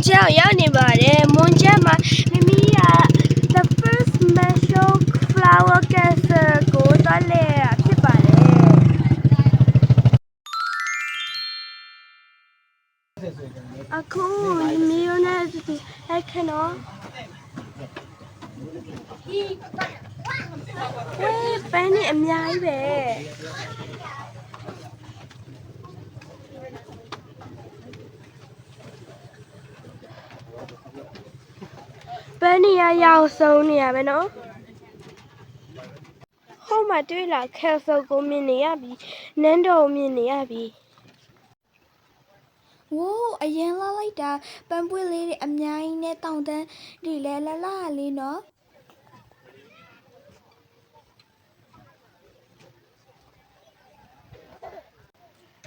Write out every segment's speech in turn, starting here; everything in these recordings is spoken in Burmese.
ချောင်းရောက်နေပါတယ်မွန်ချောင်းမှာမမီးက the first Marshall Flower Castle ကိုသွားလဲတာဖြစ်ပါတယ်အခုမီယိုနဲ့အဲ့ခနော်ပန်းနေအများကြီးပဲပန်းနေရရောက်ဆုံးနေရပဲနော်ဟိုမှာတွေ့လာကက်ဆယ်ကိုမြင်နေရပြီနန်းတော်မြင်နေရပြီဝိုးအရင်လာလိုက်တာပန်းပွေးလေးတွေအများကြီးနဲ့တောင်တန်းဒီလဲလလလေးနော်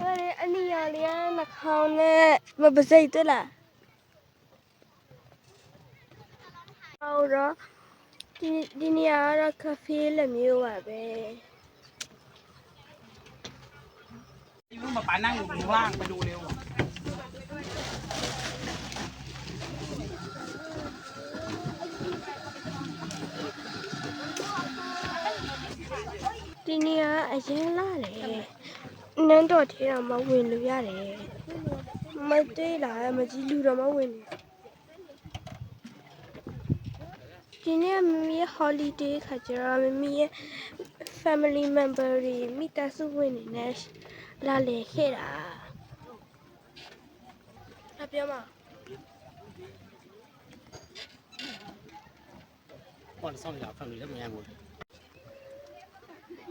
အဲ့အနီရလေးကနှာခေါင်းနဲ့မပစိတ်တွေ့လားဟုတ်တော့ဒီနေရာကတော့ကဖေးလက်မျိုးပါပဲဒီလိုမှာပါนั่งอยู่ข้างล่างไปดูเร็วဒီနေရာအရင်လာတယ်နန်းတော်ထဲတော့မဝင်လို့ရတယ်မသေးလားမကြီးလူတော့မဝင်နေဒီနေ့မမီး holiday ခါကျတော့မမီးရဲ့ family member တွေမိသားစုဝင်နေနဲ့လာလေခဲ့တာအပြောမก่อนซ่อมยาฝั่งนี้แล้วมันยังหมด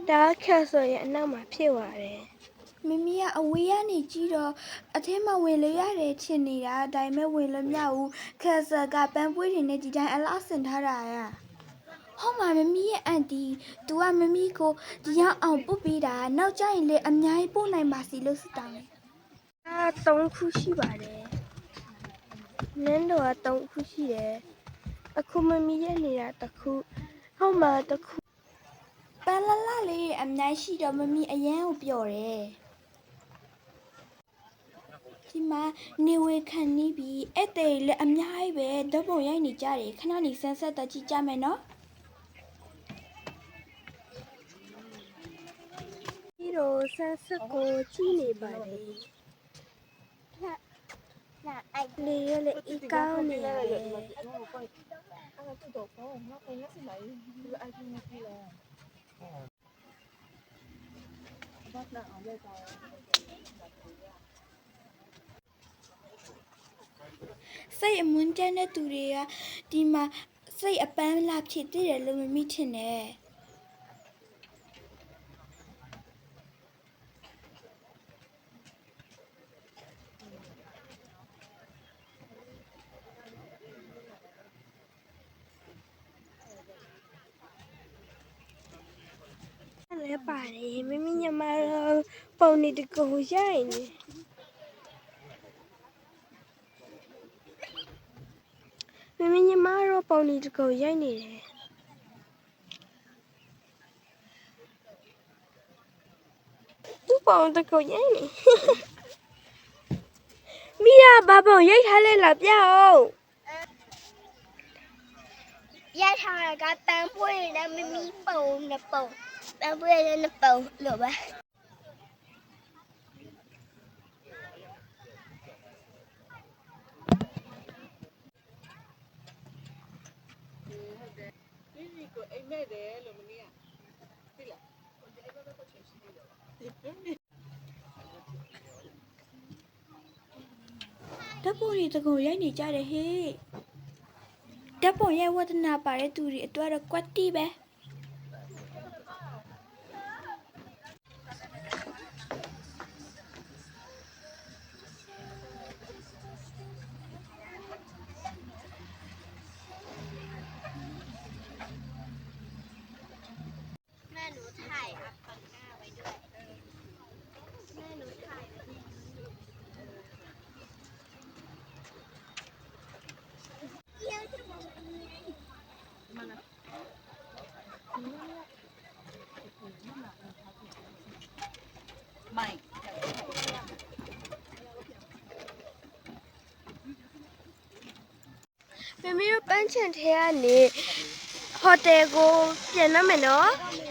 ဒါခက်ဆိုရင်အနောက်မှာဖြစ်သွားတယ်မမီးကအဝေးကနေကြည့်တော့အထဲမှာဝင်လို့ရတယ်ချင်နေတာဒါပေမဲ့ဝင်လို့မရဘူးခက်ဆာကပန်းပွေးတွေနဲ့ဒီတိုင်းအလားဆင်ထားတာရဟောမှာမမီးရဲ့အန်တီ तू ကမမီးကိုဒီရောက်အောင်ပုတ်ပေးတာနောက်ကျရင်လေအများကြီးပို့နိုင်ပါစီလို့စတောင်းတယ်3ခုရှိပါတယ်နန်းတော်က3ခုရှိတယ်အခုမမီးရဲ့နေတာတစ်ခုဟောမှာတစ်ခုပန်းလလလေးအများရှိတော့မမီးအရန်ကိုပျော်တယ်ဒီမှာနေဝေခံနေပြီအဲ့တဲ့လေအများကြီးပဲဓာတ်ပုံရိုက်နေကြတယ်ခဏနေဆန်းဆက်တက်ကြည့်ကြမယ်နော်ဒီလိုဆန်းဆက်ကိုကြည့်နေပါလေလေရလေအကောင်းနေရတယ်စိတ်အမွန်းတန်းတဲ့သူတွေကဒီမှာစိတ်အပန်းလာဖြစ်တည်တယ်လို့မမိထင်နဲ့လည်းပါတယ်မမညမပုံနေတကူရိုက်နေမမညမတော့ပုံနေတကူရိုက်နေတယ်သူ့ပုံတကူရိုက်နေမိရဘာပုံရိုက်ထားလဲလားပြအောင်ရထားတာကပန်းပွေးနဲ့မမီပုံနဲ့ပုံပန်းပွေးနဲ့ပုံလို့ပဲအိမ်မဲ့တယ်လို့မင်းကသိလားဓာတ်ပုံတွေတကူရိုက်နေကြတယ်ဟေးဓာတ်ပုံရိုက်ဝတနာပါတဲ့သူတွေအတွက်တော့ကွက်တီပဲ မမီတို့ပန်းချင်ထဲကနေဟိုတယ်ကိုပြန်တော့မယ်နော် ဟုတ်